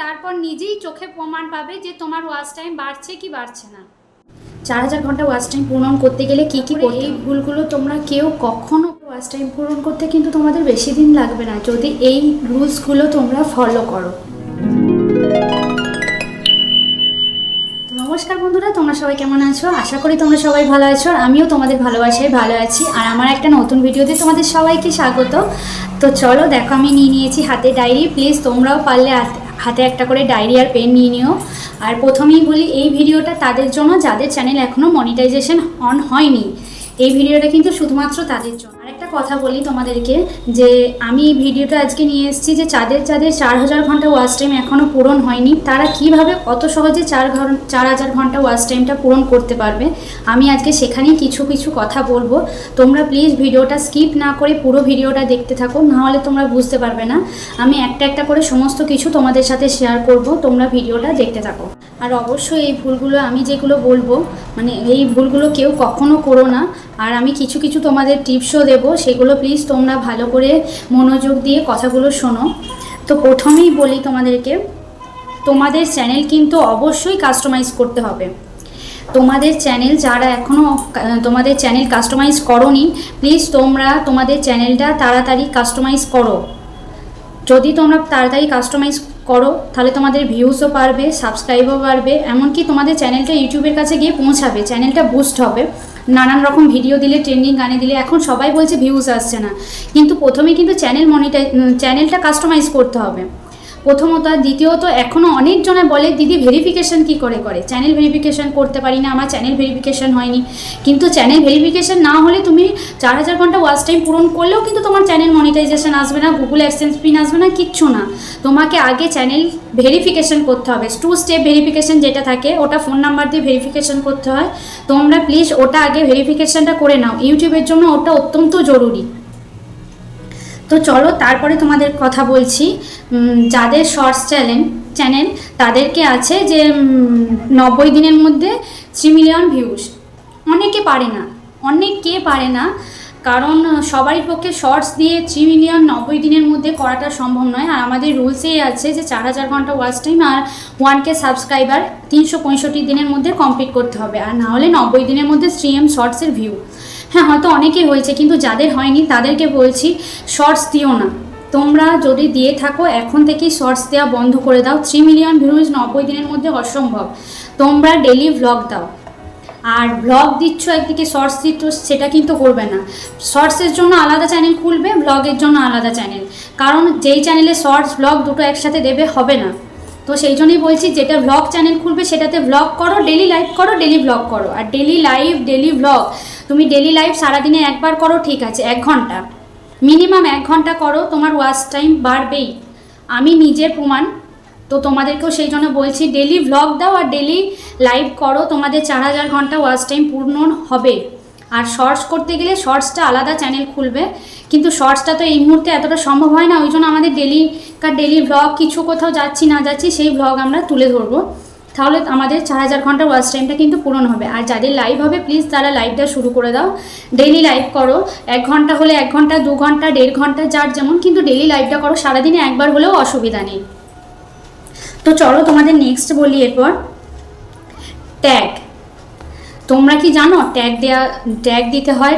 তারপর নিজেই চোখে প্রমাণ পাবে যে তোমার ওয়াচ টাইম বাড়ছে কি বাড়ছে না। 4000 ঘন্টা ওয়াচ টাইম পূরণ করতে গেলে কী কী করতে, এই ভুলগুলো তোমরা কেউ কখনো, ওয়াচ টাইম পূরণ করতে কিন্তু তোমাদের বেশি দিন লাগবে না যদি এই রুলসগুলো তোমরা ফলো করো। নমস্কার বন্ধুরা, তোমরা সবাই কেমন আছো? আশা করি তোমরা সবাই ভালো আছো, আর আমিও তোমাদের ভালোবাসায় ভালো আছি। আর আমার একটা নতুন ভিডিওতে তোমাদের সবাইকে স্বাগত। তো চলো দেখো, আমি নিয়ে নিয়েছি হাতে ডায়েরি। প্লিজ তোমরাও পারলে হাতে একটা করে ডায়েরি আর পেন নিয়ে নিও। আর প্রথমেই বলি, এই ভিডিওটা তাদের জন্য যাদের চ্যানেল এখনও মনিটাইজেশন অন হয়নি। এই ভিডিওটা কিন্তু শুধুমাত্র তাদের জন্য। আর একটা কথা বলি তোমাদেরকে, যে আমি এই ভিডিওটা আজকে নিয়ে এসেছি যে যাদের 4000 ঘন্টা ওয়াচ টাইম এখনও পূরণ হয়নি, তারা কিভাবে কত সহজে 4000 ঘন্টা ওয়াচ টাইমটা পূরণ করতে পারবে। আমি আজকে সেখানেই কিছু কথা বলবো। তোমরা প্লিজ ভিডিওটা স্কিপ না করে পুরো ভিডিওটা দেখতে থাকো, নাহলে তোমরা বুঝতে পারবে না। আমি একটা করে সমস্ত কিছু তোমাদের সাথে শেয়ার করব, তোমরা ভিডিওটা দেখতে থাকো। আর অবশ্যই এই ভুলগুলো আমি যেগুলো বলবো, মানে এই ভুলগুলো কেউ কখনো করো না। আর আমি কিছু তোমাদের টিপসও দেবো, সেগুলো প্লিজ তোমরা ভালো করে মনোযোগ দিয়ে কথাগুলো শোনো। তো প্রথমেই বলি তোমাদেরকে, তোমাদের চ্যানেল কিন্তু অবশ্যই কাস্টমাইজ করতে হবে। তোমাদের চ্যানেল যারা এখনও তোমাদের চ্যানেল কাস্টমাইজ করোনি, প্লিজ তোমরা তোমাদের চ্যানেলটা তাড়াতাড়ি কাস্টমাইজ করো। যদি তোমরা তাড়াতাড়ি কাস্টমাইজ করো, তাহলে তোমাদের ভিউজও বাড়বে, সাবস্ক্রাইবও বাড়বে, এমনকি তোমাদের চ্যানেলটা ইউটিউবের কাছে গিয়ে পৌঁছাবে, চ্যানেলটা বুস্ট হবে। নানান রকম ভিডিও দিলে, ট্রেন্ডিং গানে দিলে, এখন সবাই বলছে ভিউজ আসছে না, কিন্তু প্রথমে কিন্তু চ্যানেলটা কাস্টমাইজ করতে হবে প্রথমত। আর দ্বিতীয়ত, এখনও অনেকজনে বলে দিদি ভেরিফিকেশান কী করে চ্যানেল ভেরিফিকেশান করতে পারি না, আমার চ্যানেল ভেরিফিকেশান হয়নি। কিন্তু চ্যানেল ভেরিফিকেশান না হলে তুমি 4000 ঘন্টা ওয়াচ টাইম পূরণ করলেও কিন্তু তোমার চ্যানেল মনিটাইজেশন আসবে না, গুগল অ্যাডসেন্স পিন আসবে না, কিচ্ছু না। তোমাকে আগে চ্যানেল ভেরিফিকেশান করতে হবে। 2 স্টেপ ভেরিফিকেশান যেটা থাকে, ওটা ফোন নাম্বার দিয়ে ভেরিফিকেশান করতে হয়। তোমরা প্লিজ ওটা আগে ভেরিফিকেশানটা করে নাও, ইউটিউবের জন্য ওটা অত্যন্ত জরুরি। তো চলো তারপরে তোমাদের কথা বলছি। যাদের শর্টস চ্যানেল তাদেরকে আছে যে 90 দিনের মধ্যে 3 মিলিয়ন ভিউজ। অনেকে পারে না, কারণ সবারই পক্ষে শর্টস দিয়ে 3 মিলিয়ন 90 দিনের মধ্যে করাটা সম্ভব নয়। আর আমাদের রুলসেই আছে যে 4000 ঘন্টা ওয়াচ টাইম আর 1K সাবস্ক্রাইবার 365 দিনের মধ্যে কমপ্লিট করতে হবে, আর না হলে 90 দিনের মধ্যে 3M শর্টসের ভিউ। হ্যাঁ, হয়তো অনেকেই হয়েছে, কিন্তু যাদের হয়নি তাদেরকে বলছি শর্টস দিও না। তোমরা যদি দিয়ে থাকো, এখন থেকেই শর্টস দেওয়া বন্ধ করে দাও। 3 মিলিয়ন ভিউজ 90 দিনের মধ্যে অসম্ভব। তোমরা ডেলি ভ্লগ দাও, আর ভ্লগ দিচ্ছ একদিকে, শর্টস দিচ্ছ, সেটা কিন্তু করবে না। শর্টসের জন্য আলাদা চ্যানেল খুলবে, ভ্লগের জন্য আলাদা চ্যানেল, কারণ যেই চ্যানেলে শর্টস ভ্লগ দুটো একসাথে দেবে হবে না। তো সেই জন্যই বলছি, যেটা ভ্লগ চ্যানেল খুলবে সেটাতে ভ্লগ করো, ডেলি লাইভ করো, ডেলি ভ্লগ করো। আর ডেলি লাইভ, ডেলি ভ্লগ, তুমি ডেলি লাইভ সারাদিনে একবার করো, ঠিক আছে, 1 ঘন্টা, মিনিমাম 1 ঘন্টা করো, তোমার ওয়াচ টাইম বাড়বেই। আমি নিজের প্রমাণ। তো তোমাদেরকেও সেই জন্য বলছি, ডেলি ভ্লগ দাও আর ডেলি লাইভ করো, তোমাদের 4000 ঘন্টা ওয়াচ টাইম পূর্ণ হবে। আর শর্টস করতে গেলে শর্টসটা আলাদা চ্যানেল খুলবে, কিন্তু শর্টসটা তো এই মুহূর্তে এতটা সম্ভব হয় না। ওই জন্য আমাদের ডেলি ভ্লগ, কিছু কোথাও যাচ্ছি না যাচ্ছি সেই ভ্লগ আমরা তুলে ধরবো, তাহলে আমাদের 4000 ঘন্টা ওয়াচ টাইমটা কিন্তু পূরণ হবে। আর যাদের লাইভ হবে, প্লিজ তারা লাইভটা শুরু করে দাও, ডেলি লাইভ করো। 1 ঘন্টা হলে 1 ঘন্টা, 2 ঘন্টা, 1.5 ঘন্টা, যার যেমন, কিন্তু ডেলি লাইভটা করো, সারাদিনে একবার হলেও অসুবিধা নেই। তো চলো তোমাদের নেক্সট বলি। এরপর ট্যাগ। তোমরা কি জানো ট্যাগ দিতে হয়?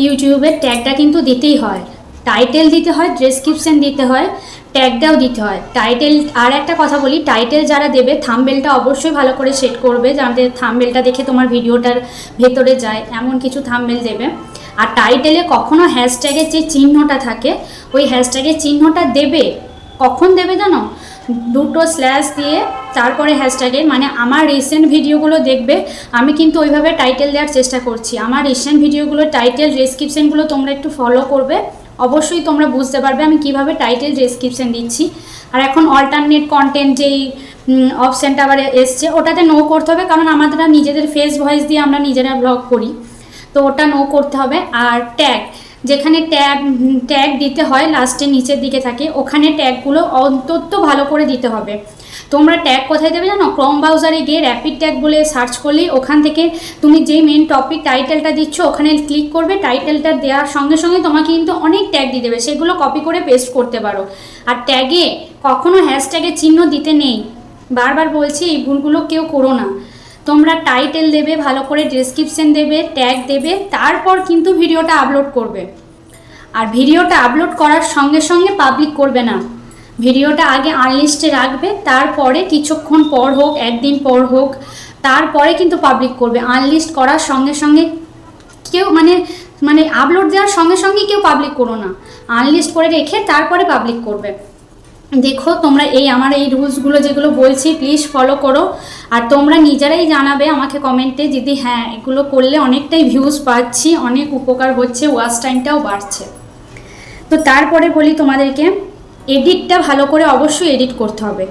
ইউটিউবের ট্যাগটা কিন্তু দিতেই হয়, টাইটেল দিতে হয়, ডেসক্রিপশন দিতে হয়, ট্যাগটাও দিতে হয়। টাইটেল, আর একটা কথা বলি, টাইটেল যারা দেবে, থাম্বনেলটা অবশ্যই ভালো করে সেট করবে, যাতে থাম্বনেলটা দেখে তোমার ভিডিওটার ভেতরে যায়, এমন কিছু থাম্বনেল দেবে। আর টাইটেলে কখনো হ্যাশট্যাগের যে চিহ্নটা থাকে, ওই হ্যাশট্যাগের চিহ্নটা দেবে। কখন দেবে জানো? 2 স্ল্যাশ দিয়ে তারপরে হ্যাশট্যাগের, মানে আমার রিসেন্ট ভিডিওগুলো দেখবে, আমি কিন্তু ওইভাবে টাইটেল দেওয়ার চেষ্টা করছি। আমার রিসেন্ট ভিডিওগুলো টাইটেল, ডেসক্রিপশনগুলো তোমরা একটু ফলো করবে, অবশ্যই তোমরা বুঝতে পারবে আমি কিভাবে টাইটেল, ডেসক্রিপশন দিচ্ছি। আর এখন অল্টারনেট কন্টেন্ট যেই অপশানটা আবার এসছে, ওটাতে নো করতে হবে, কারণ আমাদের নিজেদের ফেস ভয়েস দিয়ে আমরা নিজেরা ব্লগ করি, তো ওটা নো করতে হবে। আর ট্যাগ, যেখানে ট্যাগ দিতে হয় লাস্টে নিচের দিকে থাকে, ওখানে ট্যাগগুলো অন্তত ভালো করে দিতে হবে। তোমরা ট্যাগ কোথায় দেবে জানো? ক্রোম ব্রাউজারে গিয়ে র্যাপিড ট্যাগ বলে সার্চ করলেই ওখান থেকে তুমি যেই মেন টপিক টাইটেলটা দিচ্ছ ওখানে ক্লিক করবে, টাইটেলটা দেওয়ার সঙ্গে সঙ্গে তোমাকে কিন্তু অনেক ট্যাগ দিয়ে দেবে, সেগুলো কপি করে পেস্ট করতে পারো। আর ট্যাগে কখনো হ্যাশট্যাগের চিহ্ন দিতে নেই। বারবার বলছি এই ভুলগুলো কেউ করো না। তোমরা টাইটেল দেবে, ভালো করে ডেসক্রিপশন দেবে, ট্যাগ দেবে, তারপর কিন্তু ভিডিওটা আপলোড করবে। আর ভিডিওটা আপলোড করার সঙ্গে সঙ্গে পাবলিক করবে না, ভিডিওটা আগে আনলিস্টে রাখবে, তারপরে কিছুক্ষণ পর হোক, একদিন পর হোক, তারপরে কিন্তু পাবলিক করবে। আনলিস্ট করার সঙ্গে সঙ্গে কেউ মানে আপলোড দেওয়ার সঙ্গে সঙ্গে কেউ পাবলিক করো না, আনলিস্ট করে রেখে তারপরে পাবলিক করবে। দেখো তোমরা আমার এই রুলসগুলো যেগুলো বলছি প্লিজ ফলো করো। আর তোমরা নিজেরাই জানাবে আমাকে কমেন্টে যদি হ্যাঁ এগুলো করলে অনেকটাই ভিউজ পাচ্ছি, অনেক উপকার হচ্ছে, ওয়াচ টাইমটাও বাড়ছে। তো তারপরে বলি তোমাদেরকে, এডিটটা ভালো করে অবশ্যই এডিট করতে হবে।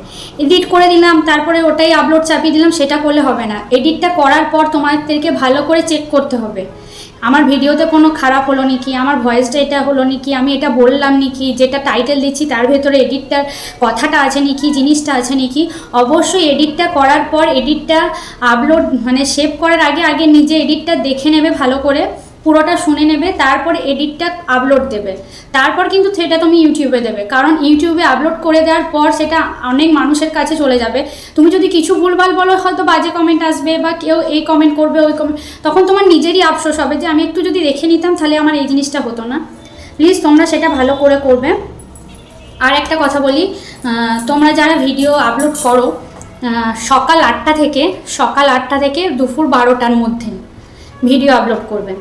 এডিট করে দিলাম তারপরে ওটাই আপলোড চাপিয়ে দিলাম, সেটা করলে হবে না। এডিটটা করার পর তোমাদেরকে ভালো করে চেক করতে হবে আমার ভিডিওতে কোনো খারাপ হলো নাকি, আমার ভয়েসটা এটা হলো নাকি, আমি এটা বললাম নাকি, যেটা টাইটেল দিচ্ছি তার ভেতরে এডিটটার কথাটা আছে নাকি, জিনিসটা আছে নাকি। অবশ্যই এডিটটা করার পর এডিটটা আপলোড সেভ করার আগে নিজে এডিটটা দেখে নেবে, ভালো করে পুরোটা শুনে নেবে, তারপর এডিটটা আপলোড দেবে। তারপর কিন্তু সেটা তুমি ইউটিউবে দেবে, কারণ ইউটিউবে আপলোড করে দেওয়ার পর সেটা অনেক মানুষের কাছে চলে যাবে। তুমি যদি কিছু ভুলভাল বলো, হয়তো বাজে কমেন্ট আসবে বা কেউ এই কমেন্ট করবে ওই কমেন্ট, তখন তোমার নিজেরই আফসোস হবে যে আমি একটু যদি দেখে নিতাম তাহলে আমার এই জিনিসটা হতো না। প্লিজ তোমরা সেটা ভালো করে করবে। আর একটা কথা বলি, তোমরা যারা ভিডিও আপলোড করো সকাল 8টা থেকে দুপুর 12টার মধ্যে ভিডিও আপলোড করবে।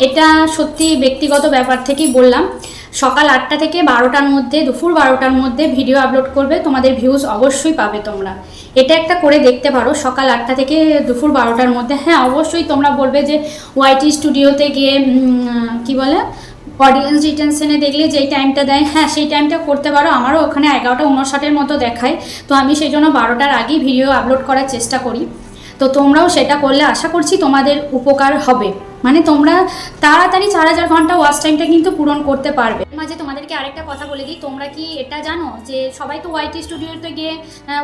এটা সত্যি ব্যক্তিগত ব্যাপার থেকেই বললাম। সকাল 8টা থেকে 12টার মধ্যে, দুপুর 12টার মধ্যে ভিডিও আপলোড করবে, তোমাদের ভিউজ অবশ্যই পাবে। তোমরা এটা একটা করে দেখতে পারো, সকাল 8টা থেকে দুপুর 12টার মধ্যে। হ্যাঁ অবশ্যই তোমরা বলবে যে ওয়াইটি স্টুডিওতে গিয়ে কি বলে অডিয়েন্স রিটেনশনে দেখলে যেই টাইমটা দেয়, হ্যাঁ সেই টাইমটা করতে পারো। আমারও ওখানে 11:59 মতো দেখায়, তো আমি সেই জন্য 12টার আগেই ভিডিও আপলোড করার চেষ্টা করি। তো তোমরাও সেটা করলে আশা করছি তোমাদের উপকার হবে, তোমরা তাড়াতাড়ি 4000 ঘন্টা ওয়াচ টাইমটা কিন্তু পূরণ করতে পারবে। মাঝে তোমাদেরকে আরেকটা কথা বলে দিই, তোমরা কি এটা জানো যে সবাই তো ওয়াইটি স্টুডিওতে গিয়ে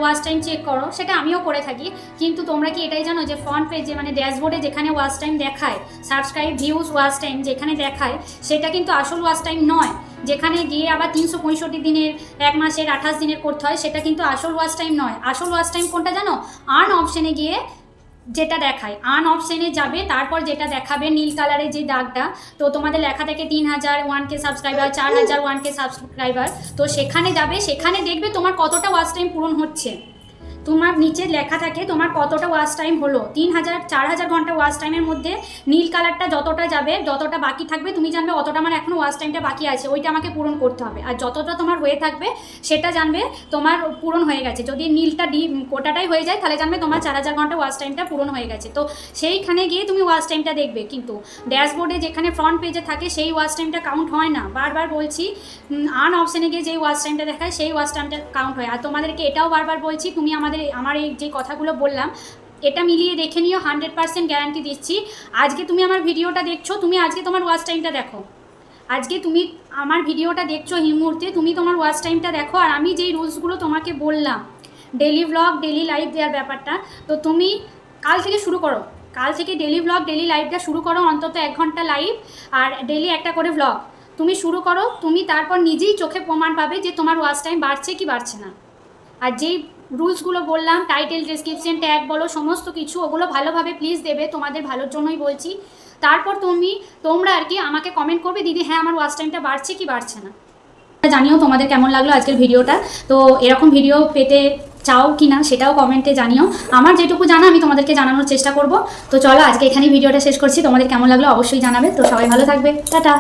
ওয়াচ টাইম চেক করো, সেটা আমিও করে থাকি, কিন্তু তোমরা কি এটাই জানো যে ফ্রন্ট পেজে ডযাশবোর্ডে যেখানে ওয়াচ টাইম দেখায়, সাবস্ক্রাইব, ভিউজ, ওয়াচ টাইম যেখানে দেখায়, সেটা কিন্তু আসল ওয়াচ টাইম নয়। যেখানে গিয়ে আবার 365 দিনের, 1 মাসের 28 দিনের করতে হয়, সেটা কিন্তু আসল ওয়াচ টাইম নয়। আসল ওয়াচ টাইম কোনটা জানো? আর্ন অপশানে গিয়ে যেটা দেখায়, আর্ন অপশানে যাবে, তারপর যেটা দেখাবে নীল কালারের যে দাগটা, তো তোমাদের লেখা থাকে 3000 1K সাবস্ক্রাইবার, 4000 1K সাবস্ক্রাইবার, তো সেখানে যাবে, সেখানে দেখবে তোমার কতটা ওয়াচ টাইম পূরণ হচ্ছে। তোমার নিচে লেখা থাকে তোমার কতটা ওয়াচ টাইম হলো। 3000 4000 ঘন্টা ওয়াচ টাইমের মধ্যে নীল কালারটা যতটা যাবে, যতটা বাকি থাকবে, তুমি জানবে অতটা আমার এখনও ওয়াচ টাইমটা বাকি আছে, ওইটা আমাকে পূরণ করতে হবে। আর যতটা তোমার হয়ে থাকবে সেটা জানবে তোমার পূরণ হয়ে গেছে। যদি নীলটা কোটাটাই হয়ে যায় তাহলে জানবে তোমার 4000 ঘন্টা ওয়াচ টাইমটা পূরণ হয়ে গেছে। তো সেইখানে গিয়ে তুমি ওয়াচ টাইমটা দেখবে, কিন্তু ড্যাশবোর্ডে যেখানে ফ্রন্ট পেজে থাকে সেই ওয়াচ টাইমটা কাউন্ট হয় না। বারবার বলছি, আর্ন অপশানে গিয়ে যেই ওয়াচ টাইমটা দেখায় সেই ওয়াচ টাইমটা কাউন্ট হয়। আর তোমাদেরকে এটাও বারবার বলছি, তুমি আমার এই যে কথাগুলো বললাম এটা মিলিয়ে দেখে নিও, 100% গ্যারান্টি দিচ্ছি। আজকে তুমি আমার ভিডিওটা দেখছো, তুমি আজকে তোমার ওয়াচ টাইমটা দেখো, আজকে তুমি আমার ভিডিওটা দেখছো এই মুহূর্তে, তুমি তোমার ওয়াচ টাইমটা দেখো। আর আমি যেই রুলসগুলো তোমাকে বললাম, ডেলি ভ্লগ, ডেলি লাইভ দেওয়ার ব্যাপারটা, তো তুমি কাল থেকে শুরু করো। কাল থেকে ডেলি ভ্লগ, ডেলি লাইভটা শুরু করো, অন্তত 1 ঘন্টা লাইভ আর ডেলি একটা করে ভ্লগ তুমি শুরু করো। তুমি তারপর নিজেই চোখে প্রমাণ পাবে যে তোমার ওয়াচ টাইম বাড়ছে কি বাড়ছে না। আর যেই রুলসগুলো বললাম, টাইটেল, ডেসক্রিপশন, ট্যাগ বলো, সমস্ত কিছু ওগুলো ভালোভাবে প্লিজ দেবে, তোমাদের ভালোর জন্যই বলছি। তারপর তোমরা আর কি আমাকে কমেন্ট করবে, দিদি হ্যাঁ আমার ওয়াচ টাইমটা বাড়ছে কি বাড়ছে না। জানিও তোমাদের কেমন লাগলো আজকের ভিডিওটা। তো এরকম ভিডিও পেতে চাও কি না সেটাও কমেন্টে জানিও। আমার যেটুকু জানা আমি তোমাদেরকে জানানোর চেষ্টা করব। তো চলো আজকে এখানেই ভিডিওটা শেষ করছি। তোমাদের কেমন লাগলো অবশ্যই জানাবে। তো সবাই ভালো থাকবে, টাটা।